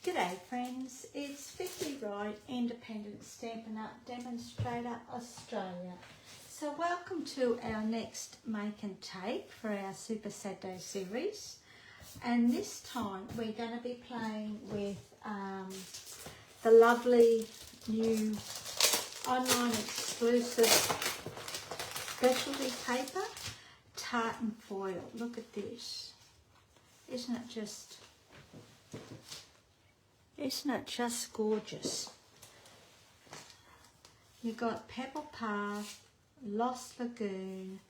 G'day friends, it's vickywright, Independent Stampin' Up Demonstrator Australia. So welcome to our next Make and Take for our Super Saturday series. And this time we're going to be playing with the lovely new online exclusive specialty paper, Tartan foil. Look at this. Isn't it just gorgeous? You got Pebbled, Lost Lagoon,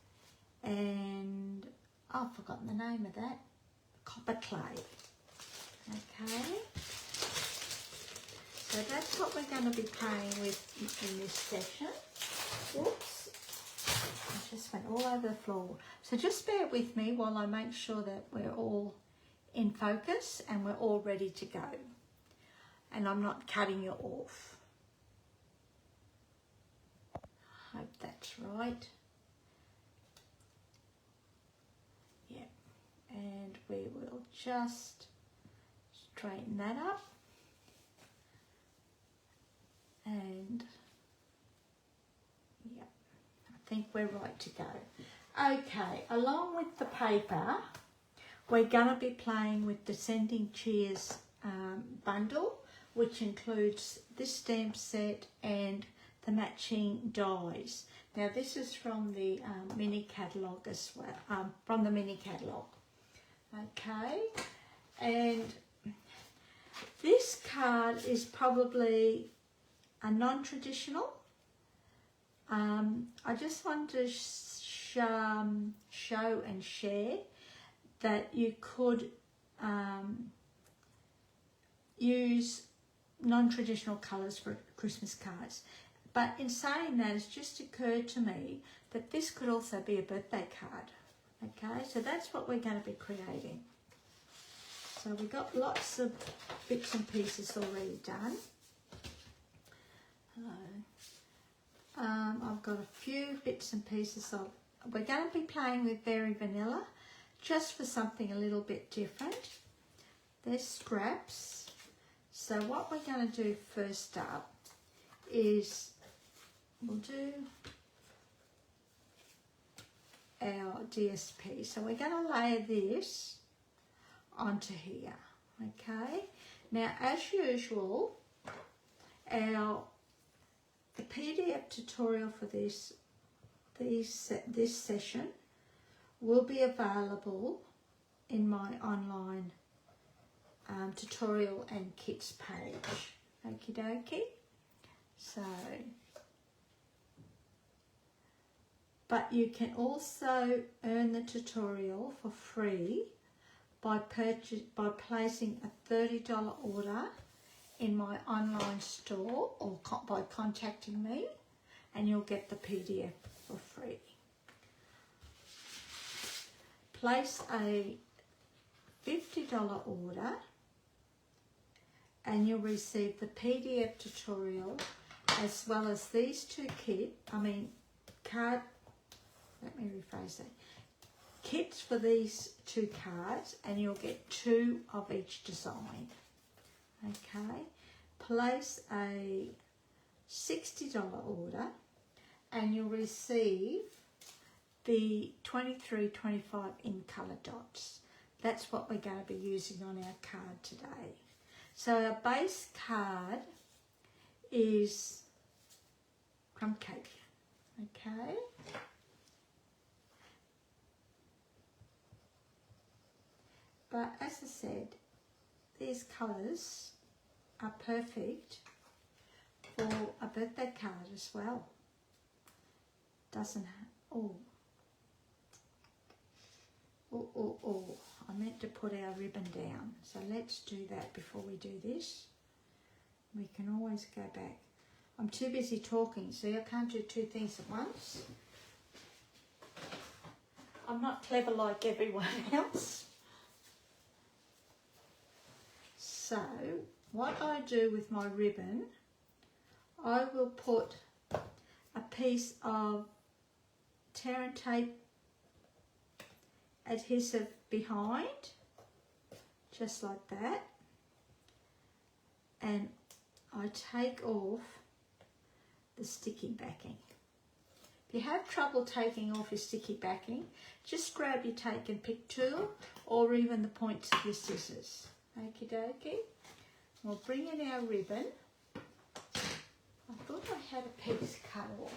and I've forgotten the name of that. Copper clay. Okay. So that's what we're going to be playing with in this session. Oops. I just went all over the floor. So just bear with me while I make sure that we're all in focus and we're all ready to go. And I'm not cutting you off. Hope that's right. Yeah. And we will just straighten that up. And yeah, I think we're right to go. Okay, along with the paper, we're going to be playing with Descending Cheers bundle, which includes this stamp set and the matching dies. Now this is from the mini catalogue as well, from the mini catalogue. Okay, and this card is probably a non-traditional. I just want to show and share that you could use non-traditional colours for Christmas cards. But in saying that, it's just occurred to me that this could also be a birthday card. Okay, so that's what we're going to be creating. So we've got lots of bits and pieces already done. I've got a few bits and pieces of, we're going to be playing with Very Vanilla, just for something a little bit different. There's scraps. So what we're going to do first up is we'll do our DSP. So we're going to layer this onto here. Okay. Now, as usual, the PDF tutorial for this session will be available in my online tutorial and kits page. Okie dokie. So, but you can also earn the tutorial for free by placing a $30 order in my online store or by contacting me, and you'll get the PDF for free. Place a $50 order and you'll receive the PDF tutorial as well as these two kits for these two cards, and you'll get 2 of each design. Okay, place a $60 order and you'll receive the 23-25 in colour dots. That's what we're going to be using on our card today. So our base card is crumb cake. Okay. But as I said, these colours are perfect for a birthday card as well. Doesn't have, I meant to put our ribbon down. So let's do that before we do this. We can always go back. I'm too busy talking, see, I can't do 2 things at once. I'm not clever like everyone else. So, what I do with my ribbon, I will put a piece of tear and tape adhesive behind, just like that, and I take off the sticky backing. If you have trouble taking off your sticky backing, just grab your take and pick tool or even the points of your scissors. Okie dokie. We'll bring in our ribbon. I thought I had a piece cut off.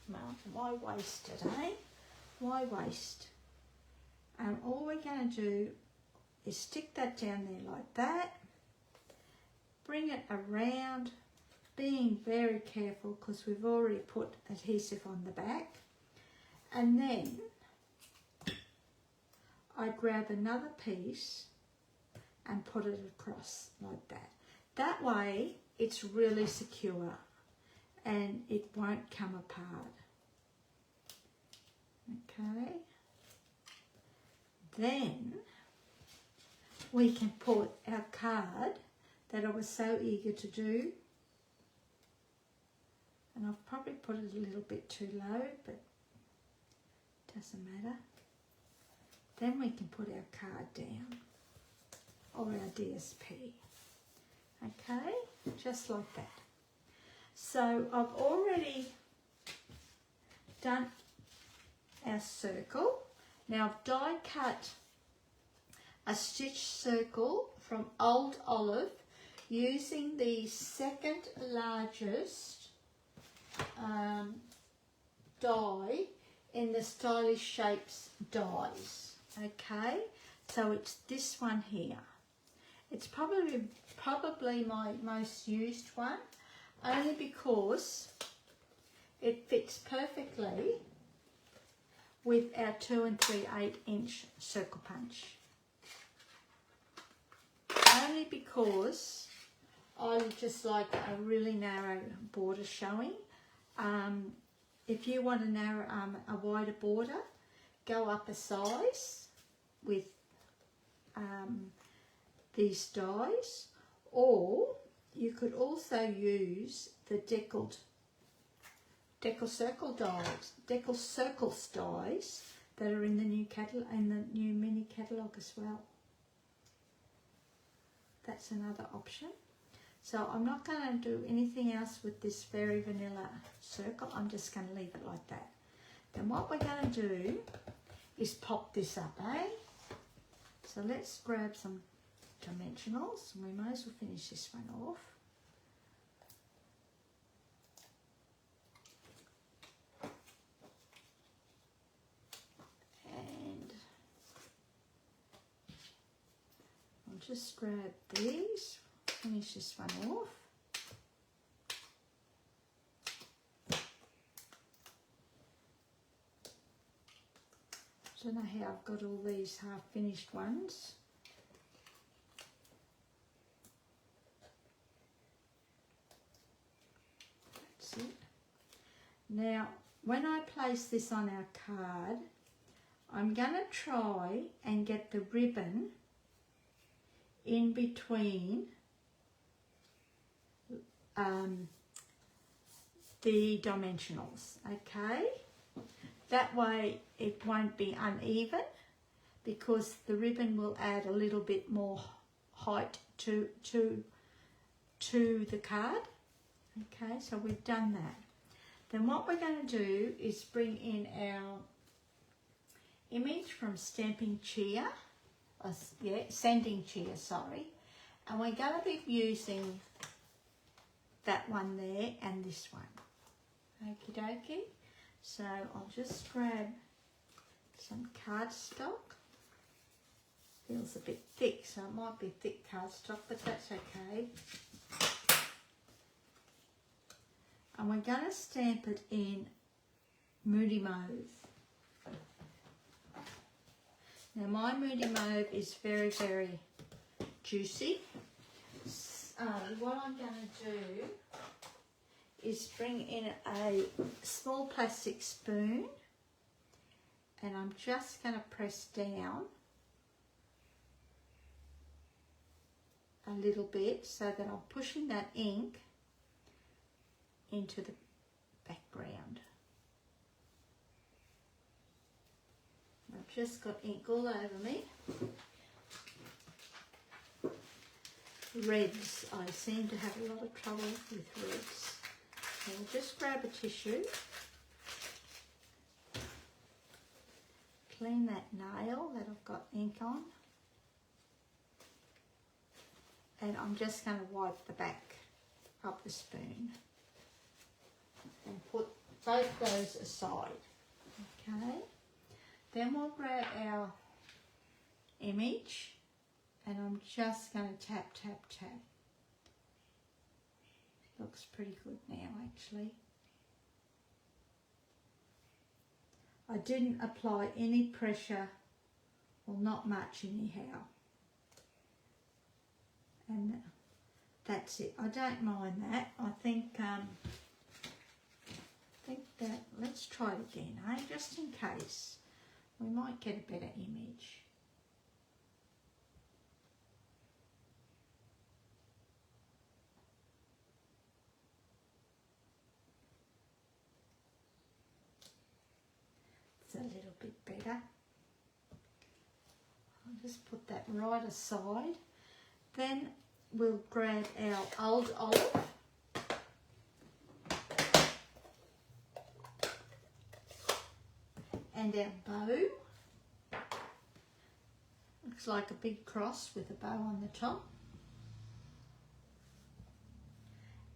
Well, why waste it, eh? Why waste? And all we're going to do is stick that down there like that. Bring it around, being very careful because we've already put adhesive on the back. And then I grab another piece and put it across like that. That way it's really secure and it won't come apart. Okay. Then we can put our card that I was so eager to do, and I've probably put it a little bit too low, but doesn't matter. Then we can put our card down, or our DSP, okay, just like that. So I've already done our circle. Now I've die cut a stitch circle from Old Olive using the second largest die in the Stylish Shapes dies. Okay, so it's this one here. It's probably my most used one, only because it fits perfectly with our 2 3/8 inch circle punch. Only because I just like a really narrow border showing. If you want a wider border, go up a size with these dies, or you could also use the deckle circle dies that are in the new mini catalogue as well. That's another option. So I'm not going to do anything else with this very vanilla circle. I'm just going to leave it like that. Then what we're going to do is pop this up, eh? So let's grab some dimensionals. We might as well finish this one off. And I'll just grab these. Finish this one off. I don't know how I've got all these half finished ones. That's it. Now, when I place this on our card, I'm going to try and get the ribbon in between the dimensionals, okay? That way it won't be uneven, because the ribbon will add a little bit more height to the card. Okay, so we've done that. Then what we're going to do is bring in our image from Sanding Cheer, sorry, and we're going to be using that one there and this one. Okie dokie. So I'll just grab some cardstock. Feels a bit thick, so it might be thick cardstock, but that's okay. And we're going to stamp it in Moody Mauve. Now my Moody Mauve is very, very juicy. What I'm going to do is bring in a small plastic spoon, and I'm just going to press down a little bit so that I'm pushing that ink into the background. I've just got ink all over me. reds. I seem to have a lot of trouble with reds. So we'll just grab a tissue, clean that nail that I've got ink on, and I'm just going to wipe the back of the spoon and put both those aside. Okay, then we'll grab our image and I'm just going to tap, tap, tap. Looks pretty good now actually. I didn't apply any pressure, well not much anyhow. And that's it. I don't mind that. I think that, let's try it again, just in case. We might get a better image. It's a little bit better. I'll just put that right aside. Then we'll grab our old olive. And our bow. Looks like a big cross with a bow on the top.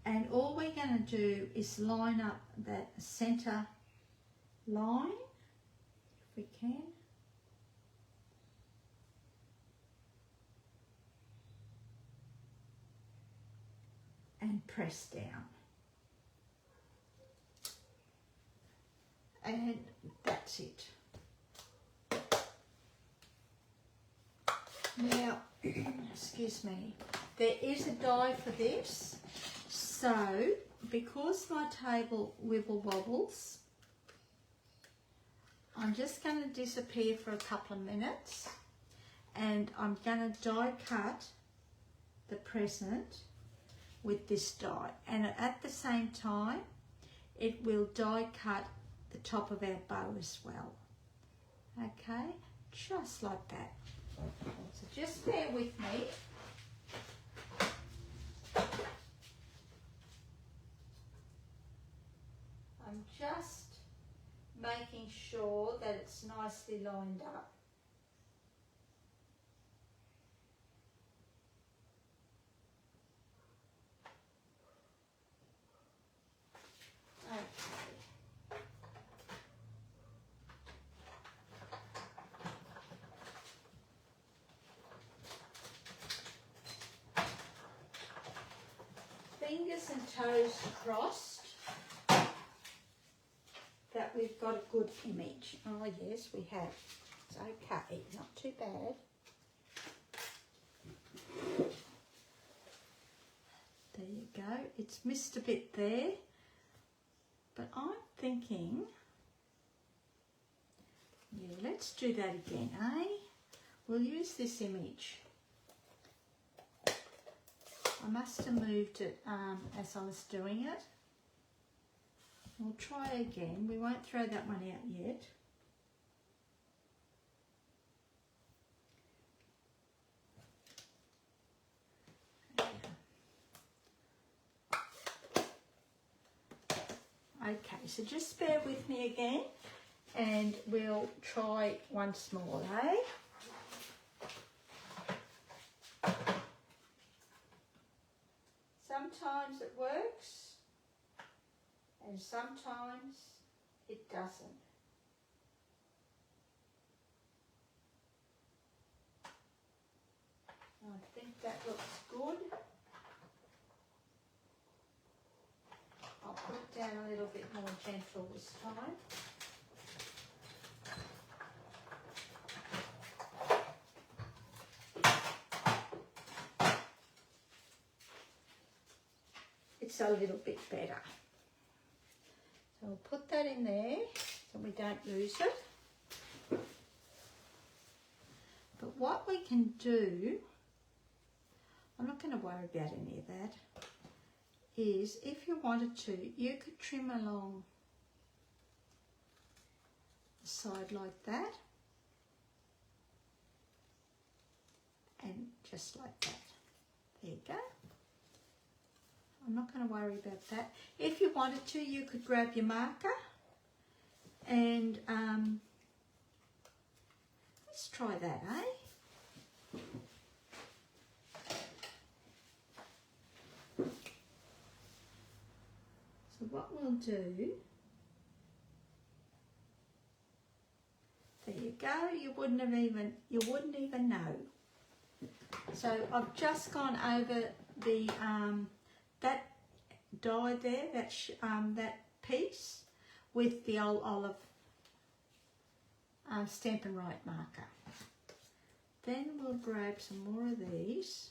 And all we're going to do is line up that centre line, if we can. And press down. And that's it. Now, excuse me, there is a die for this. So, because my table wibble wobbles, I'm just going to disappear for a couple of minutes and I'm going to die cut the present with this die. And at the same time, it will die cut the top of our bow as well. Okay, just like that. So just bear with me. I'm just making sure that it's nicely lined up. Fingers and toes crossed that we've got a good image. Oh yes, we have. It's okay, not too bad. There you go. It's missed a bit there, but I'm thinking, yeah, let's do that again, eh? We'll use this image. I must have moved it as I was doing it. We'll try again. We won't throw that one out yet. Okay, so just bear with me again and we'll try once more, eh? Sometimes it works and sometimes it doesn't. I think that looks good. I'll put it down a little bit more gentle this time. It's a little bit better. So we'll put that in there so we don't lose it. But what we can do, I'm not going to worry about any of that, is if you wanted to, you could trim along the side like that and just like that. There you go. I'm not going to worry about that. If you wanted to, you could grab your marker and let's try that, eh? So what we'll do, there you go, you wouldn't even know. So I've just gone over the that die there, that piece with the old olive Stampin' Right marker. Then we'll grab some more of these.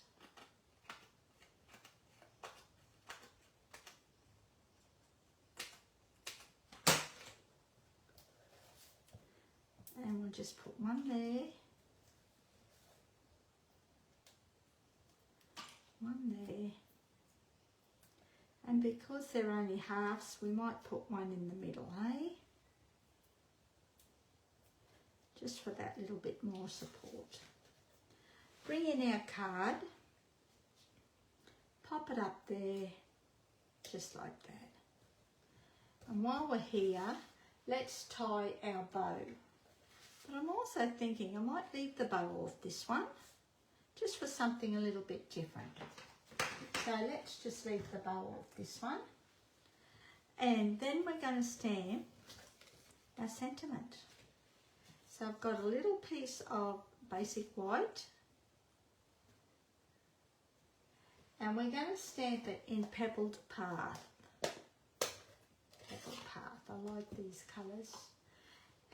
And we'll just put one there. One there. And because they're only halves, we might put one in the middle, eh? Just for that little bit more support. Bring in our card, pop it up there, just like that. And while we're here, let's tie our bow. But I'm also thinking I might leave the bow off this one, just for something a little bit different. So let's just leave the bow off this one. And then we're going to stamp our sentiment. So I've got a little piece of basic white. And we're going to stamp it in Pebbled Path. Pebbled Path, I like these colours.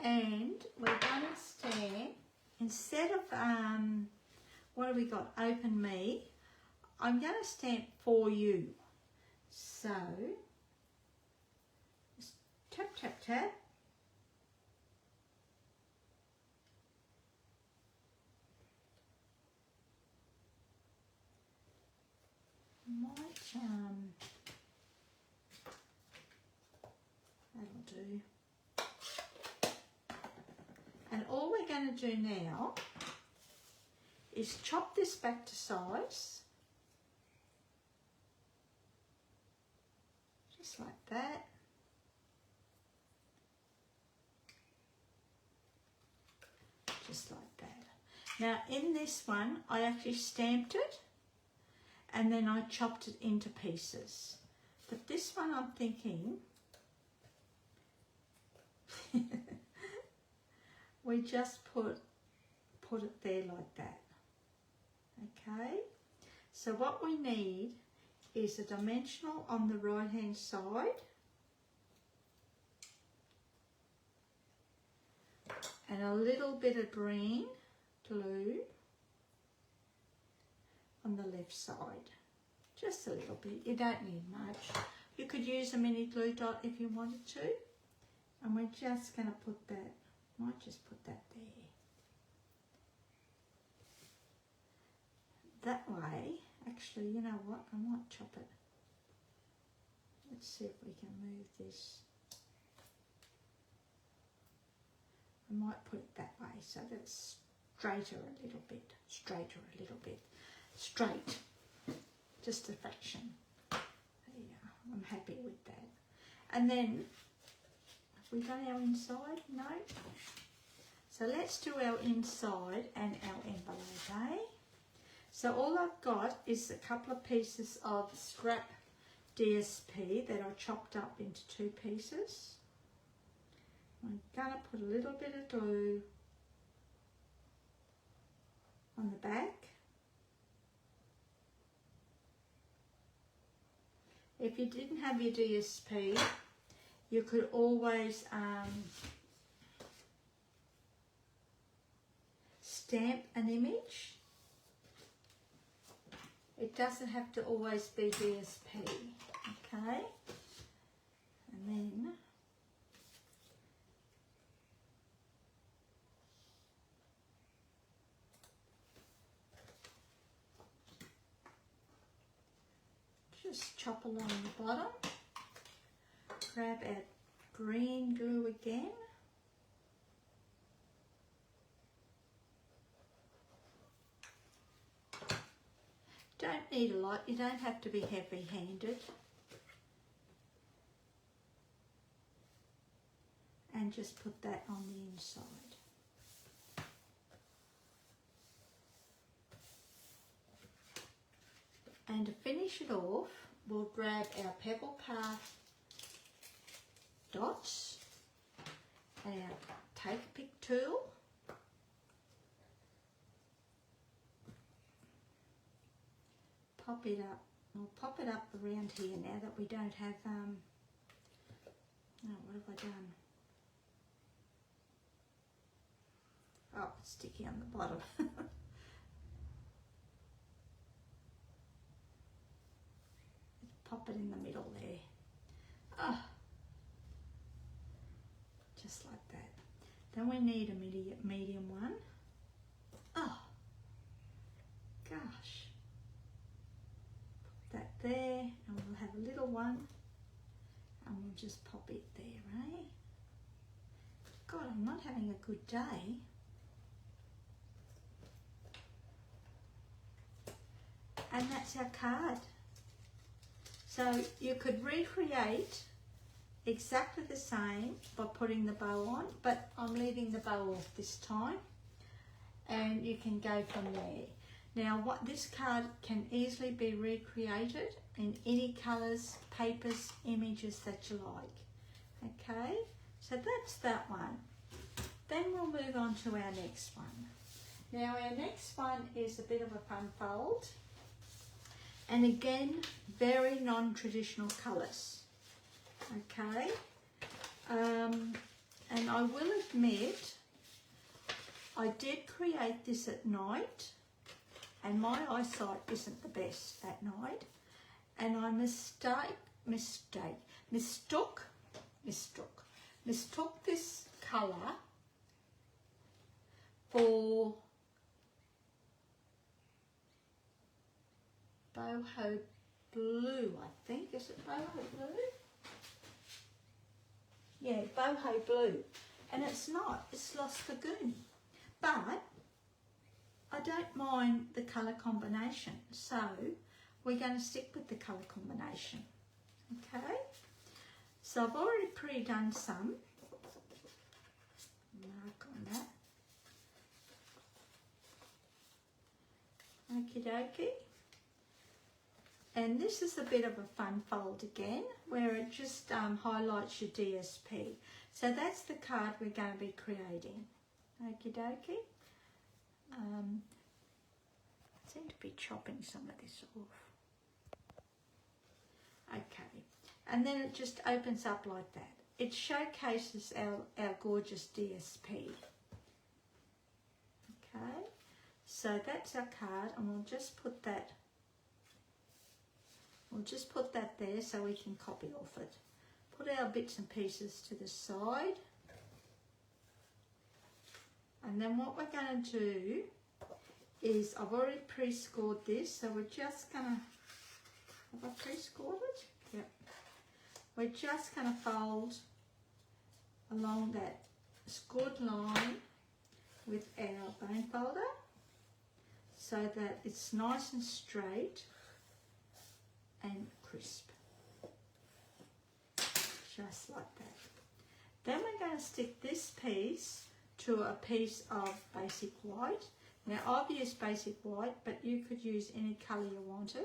And we're going to stamp, instead of, what have we got, Open Me, I'm going to stamp For You. So, just tap, tap, tap. That'll do. And all we're going to do now is chop this back to size, just like that. Just like that. Now in this one, I actually stamped it and then I chopped it into pieces. But this one I'm thinking, we just put it there like that. Okay, so what we need is a dimensional on the right hand side and a little bit of green glue on the left side, just a little bit. You don't need much. You could use a mini glue dot if you wanted to, and we're just going to put that, might just put that there. That way, actually, you know what, I might chop it. Let's see if we can move this. I might put it that way so that it's straighter a little bit, straight, just a fraction. Yeah, I'm happy with that. And then, have we done our inside? No. So let's do our inside and our envelope, eh? So all I've got is a couple of pieces of scrap DSP that I chopped up into 2 pieces. I'm going to put a little bit of glue on the back. If you didn't have your DSP, you could always stamp an image. It doesn't have to always be DSP, okay? And then just chop along the bottom, grab our green glue again, Don't need a lot, you don't have to be heavy-handed. And just put that on the inside. And to finish it off, we'll grab our Pebble Path dots and our Take a Pick tool. Pop it up. We'll pop it up around here now that we don't have, oh, what have I done? Oh, it's sticky on the bottom. Pop it in the middle there. Oh, just like that. Then we need a medium one. Oh, gosh. Put that there, and we'll have a little one, and we'll just pop it there, eh? God, I'm not having a good day. And that's our card. So you could recreate exactly the same by putting the bow on, but I'm leaving the bow off this time, and you can go from there. Now, what this card can easily be recreated in any colours, papers, images that you like. Okay, so that's that one. Then we'll move on to our next one. Now, our next one is a bit of a fun fold. And again, very non-traditional colours, okay? And I will admit, I did create this at night, and my eyesight isn't the best at night, and I mistook this colour for boho blue, I think. Is it boho blue? Yeah, boho blue. And it's not, it's Lost Lagoon. But I don't mind the colour combination, so we're going to stick with the colour combination. Okay? So I've already pre-done some. Mark on that. Okie dokie. And this is a bit of a fun fold again, where it just highlights your DSP. So that's the card we're going to be creating. Okie dokie. I seem to be chopping some of this off. Okay. And then it just opens up like that. It showcases our gorgeous DSP. Okay. So that's our card, and we'll just put that there so we can copy off it. Put our bits and pieces to the side. And then what we're going to do is, I've already pre-scored this, so we're just going to, have I pre-scored it? Yep. We're just going to fold along that scored line with our bone folder so that it's nice and straight and crisp, just like that. Then we're going to stick this piece to a piece of basic white. Now I've used basic white, but you could use any colour you wanted.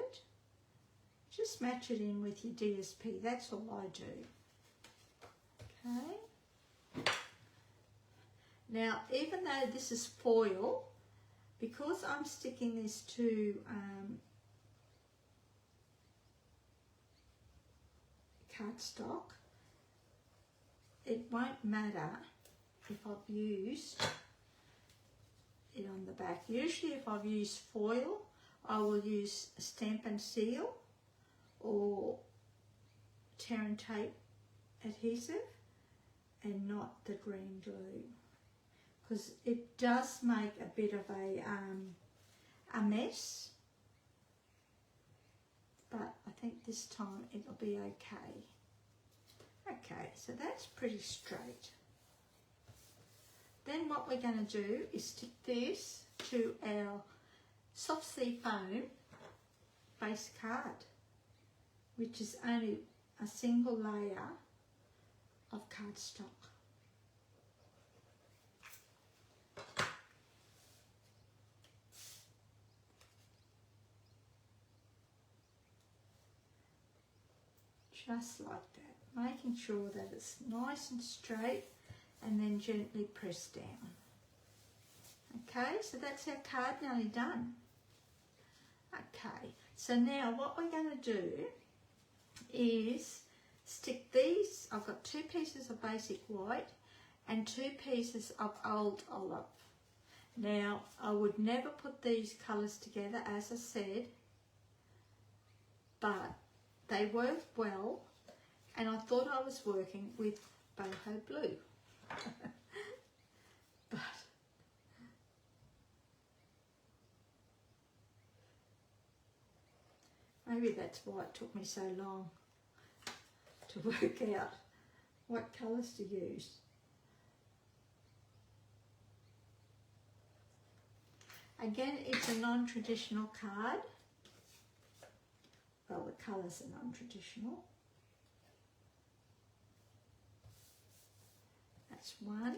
Just match it in with your DSP, that's all I do. Okay. Now, even though this is foil, because I'm sticking this to cardstock, it won't matter if I've used it on the back. Usually if I've used foil, I will use Stampin seal or Tartan tape adhesive and not the green glue, because it does make a bit of a mess, but I think this time it'll be okay. Okay, so that's pretty straight. Then what we're going to do is stick this to our soft sea foam base card, which is only a single layer of cardstock. Just like that, making sure that it's nice and straight, and then gently press down. Okay, so that's our card nearly done. Okay, so now what we're going to do is stick these. I've got 2 pieces of basic white and 2 pieces of old olive. Now, I would never put these colours together, as I said, but they work well, and I thought I was working with boho blue. But maybe that's why it took me so long to work out what colours to use. Again, it's a non-traditional card. Well, the colours are non-traditional. That's one.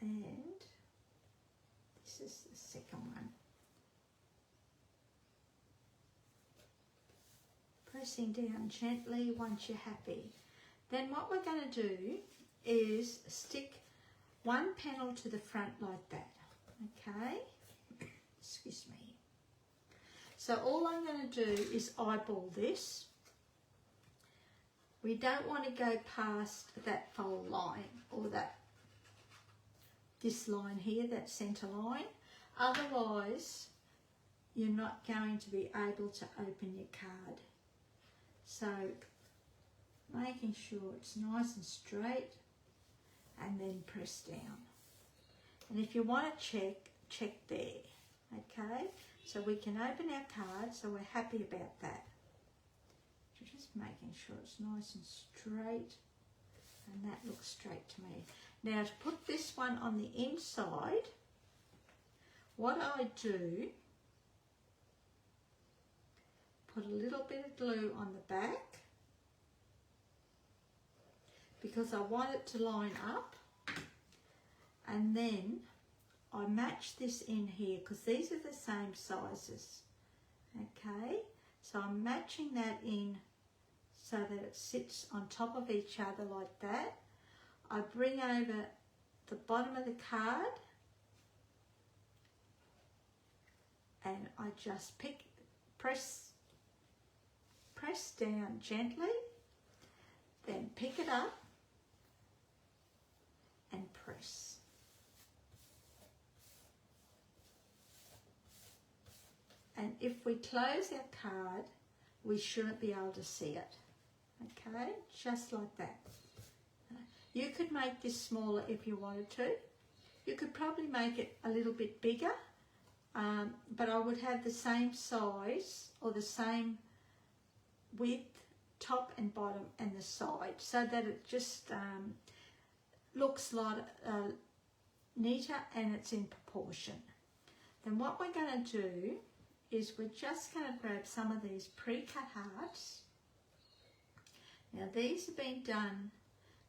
And this is the second one. Pressing down gently once you're happy. Then what we're going to do is stick one panel to the front like that. Okay? Excuse me. So all I'm going to do is eyeball this. We don't want to go past that fold line, or this line here, that centre line. Otherwise, you're not going to be able to open your card. So making sure it's nice and straight, and then press down. And if you want to check there. Okay, so we can open our card, so we're happy about that. Just making sure it's nice and straight, and that looks straight to me. Now, to put this one on the inside, what I do, put a little bit of glue on the back, because I want it to line up, and then I match this in here, because these are the same sizes. Okay, so I'm matching that in so that it sits on top of each other like that. I bring over the bottom of the card, and I just press down gently, then pick it up and press. And if we close our card, we shouldn't be able to see it. Okay, just like that. You could make this smaller if you wanted to. You could probably make it a little bit bigger, but I would have the same size or the same width, top and bottom and the side, so that it just looks like neater and it's in proportion. Then what we're going to do is we're just going to grab some of these pre-cut hearts. Now these have been done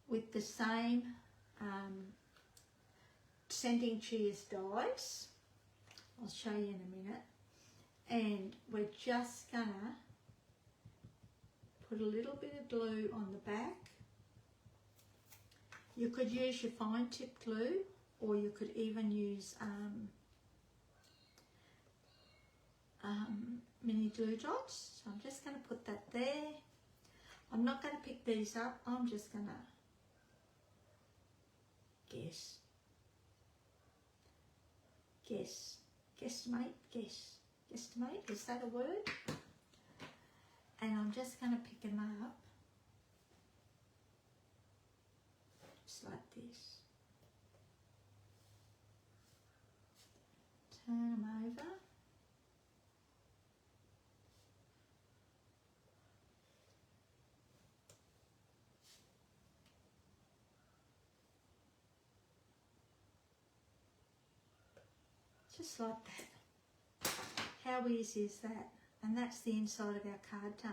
with the same sending cheers dies. I'll show you in a minute. And we're just going to put a little bit of glue on the back. You could use your fine tip glue, or you could even use mini glue dots. So I'm just going to put that there. I'm not going to pick these up. I'm just going to guesstimate, is that a word? And I'm just going to pick them up, just like this. Turn them over. just like that. How easy is that? And that's the inside of our card done.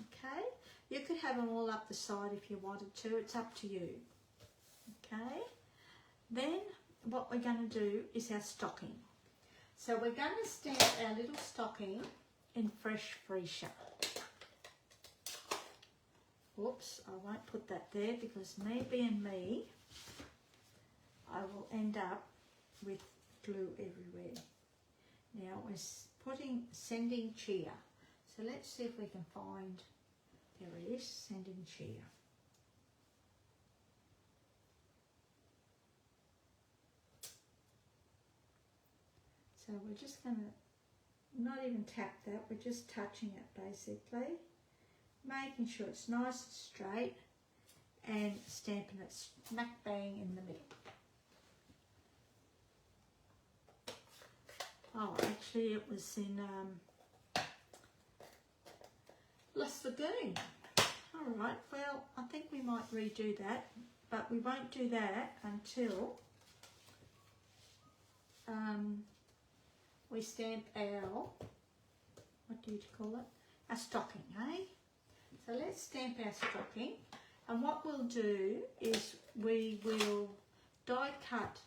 Okay, you could have them all up the side if you wanted to, it's up to you. Okay, then what we're going to do is our stocking. So we're going to stamp our little stocking in fresh Freesia. Whoops, I won't put that there because me being me, I will end up with glue everywhere. Now we're sending cheer. So let's see if we can find, there it is, sending cheer. So we're just going to not even tap that, we're just touching it basically, making sure it's nice and straight and stamping it smack bang in the middle. Oh, actually it was in Lagoon. Alright, well, I think we might redo that, but we won't do that until we stamp our, what do you call it? Our stocking, eh? So let's stamp our stocking, and what we'll do is we will die cut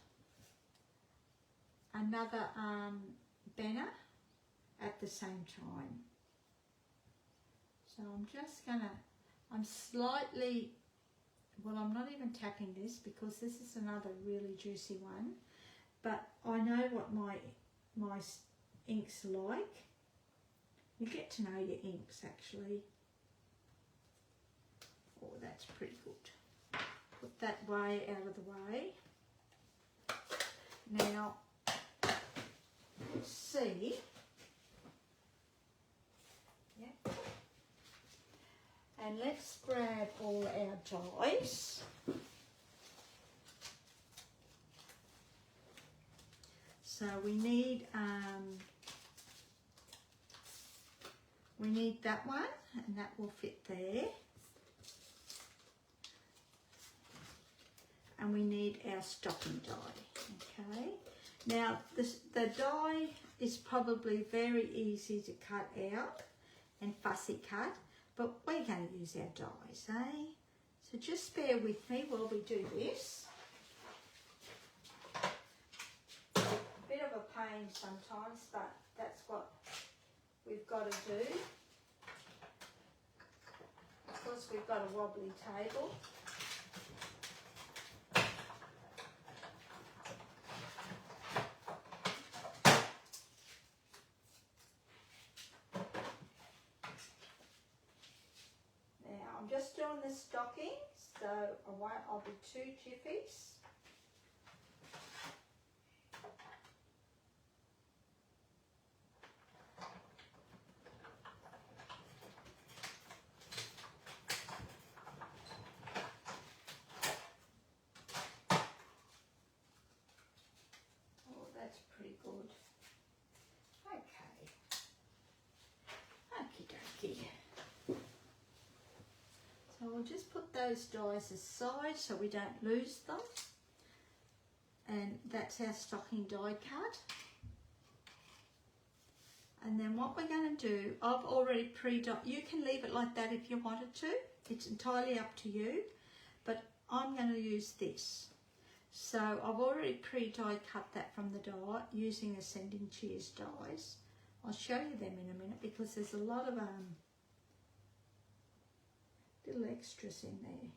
another banner at the same time. So I'm just gonna, I'm slightly, well, I'm not even tapping this because this is another really juicy one, but I know what my inks like. You get to know your inks actually. Oh, that's pretty good. Put that way out of the way. Now, see, yeah. And let's grab all our dies. So we need that one, and that will fit there. And we need our stocking die. Okay. Now the die is probably very easy to cut out and fussy cut, but we're going to use our dies, eh? So just bear with me while we do this. A bit of a pain sometimes, but that's what we've got to do. Of course, we've got a wobbly table. I'm just doing the stocking, so I'll be 2 jiffies. Oh, that's pretty good. Okay. Okie dokie. So we'll just put those dies aside so we don't lose them. And that's our stocking die cut. And then what we're going to do, I've already pre-die, you can leave it like that if you wanted to. It's entirely up to you. But I'm going to use this. So I've already pre-die cut that from the die using the Sending Cheers dies. I'll show you them in a minute because there's a lot of little extras in there.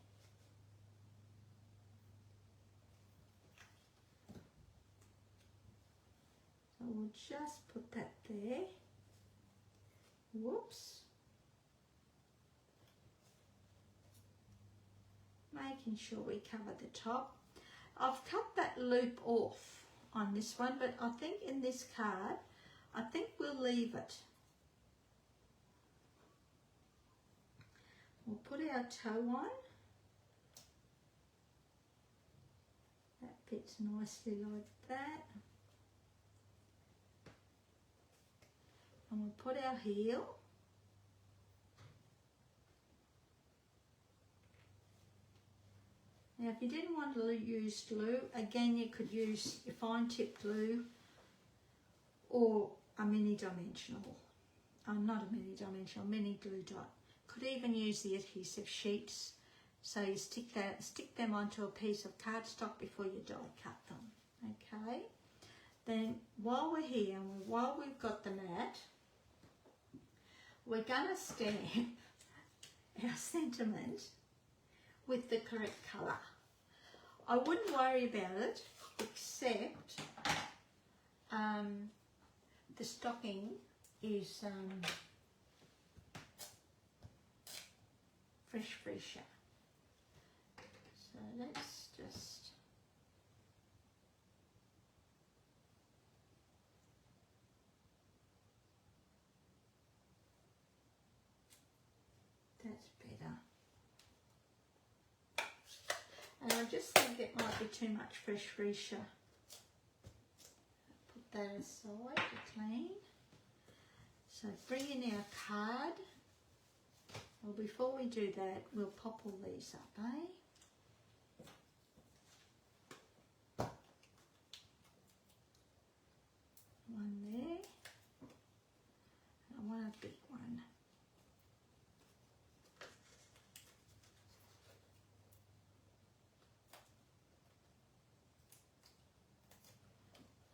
So we'll just put that there. Whoops. Making sure we cover the top. I've cut that loop off on this one, but I think in this card, I think we'll leave it. We'll put our toe on. That fits nicely like that. And we'll put our heel. Now if you didn't want to use glue, again you could use your fine tip glue or a mini dimensional, not a mini dimensional, mini glue dot. Could even use the adhesive sheets. So you stick them onto a piece of cardstock before you die cut them, okay? Then while we're here, and while we've got the mat, we're going to stamp our sentiment with the correct colour. I wouldn't worry about it, except the stocking is fresh Freesia. So let's just that's better. And I just think it might be too much fresh Freesia. Put that aside to clean. So bring in our card. Well, before we do that, we'll pop all these up, eh? One there. I want a big one.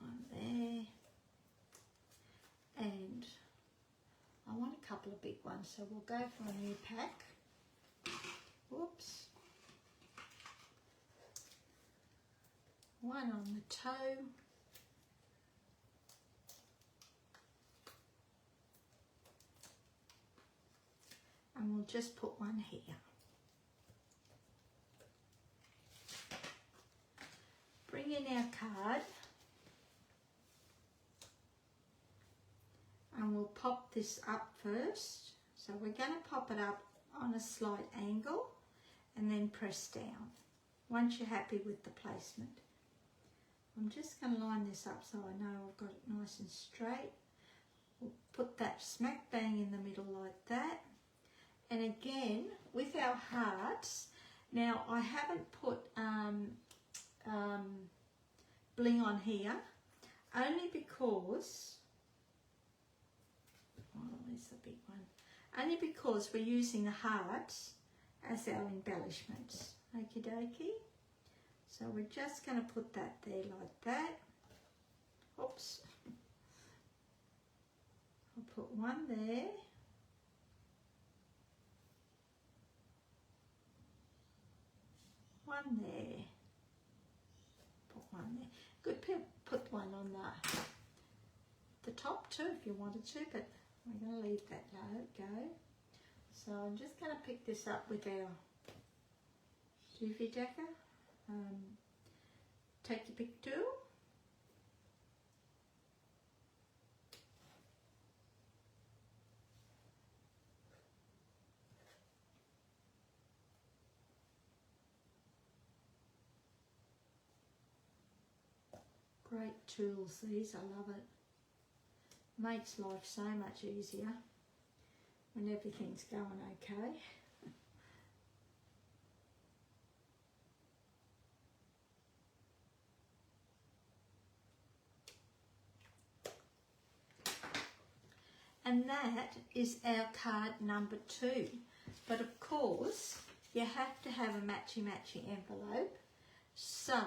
One there. And I want a couple of big ones, so we'll go for a new pack. Whoops. One on the toe. And we'll just put one here. Bring in our card. And we'll pop this up first. So we're going to pop it up on a slight angle and then press down once you're happy with the placement. I'm just going to line this up so I know I've got it nice and straight. We'll put that smack bang in the middle like that. And again, with our hearts, now I haven't put bling on here, only because, oh, there's the big one, only because we're using the hearts as our embellishments, okie dokie. So we're just going to put that there like that. Oops. I'll put one there. One there, put one there. Good, put one on the top too if you wanted to, but we're going to leave that go. So I'm just going to pick this up with our doofy jacker. Take your pick tool. Great tools these, I love it. Makes life so much easier when everything's going okay. And that is our card number 2. But of course, you have to have a matchy-matchy envelope. So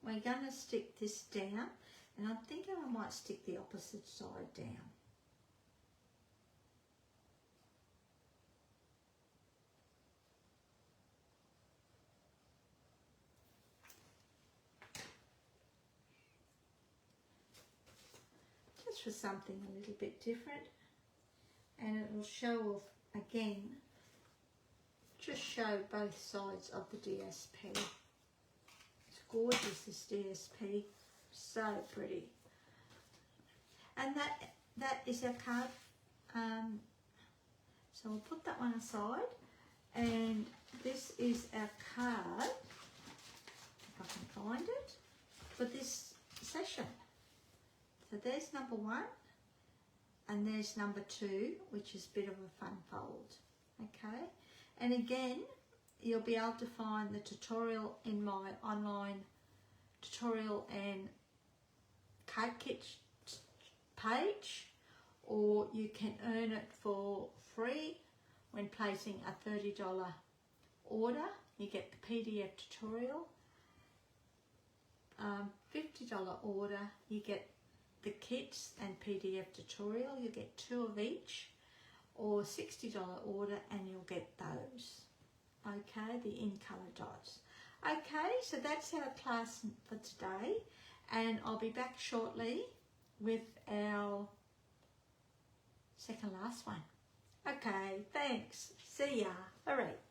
we're going to stick this down, and I'm thinking I might stick the opposite side down. Just for something a little bit different, and it will show off again, just show both sides of the DSP. Gorgeous, this DSP, so pretty. And that is our card. So we'll put that one aside, and this is our card, if I can find it, for this session. So there's number 1, and there's number 2, which is a bit of a fun fold. Okay, and again, you'll be able to find the tutorial in my online tutorial and card kit page, or you can earn it for free when placing a $30 order. You get the PDF tutorial. $50 order, you get the kits and PDF tutorial. You get 2 of each, or $60 order and you'll get those. Okay, the in colour dots. Okay, so that's our class for today, and I'll be back shortly with our second last one. Okay, thanks. See ya. All right.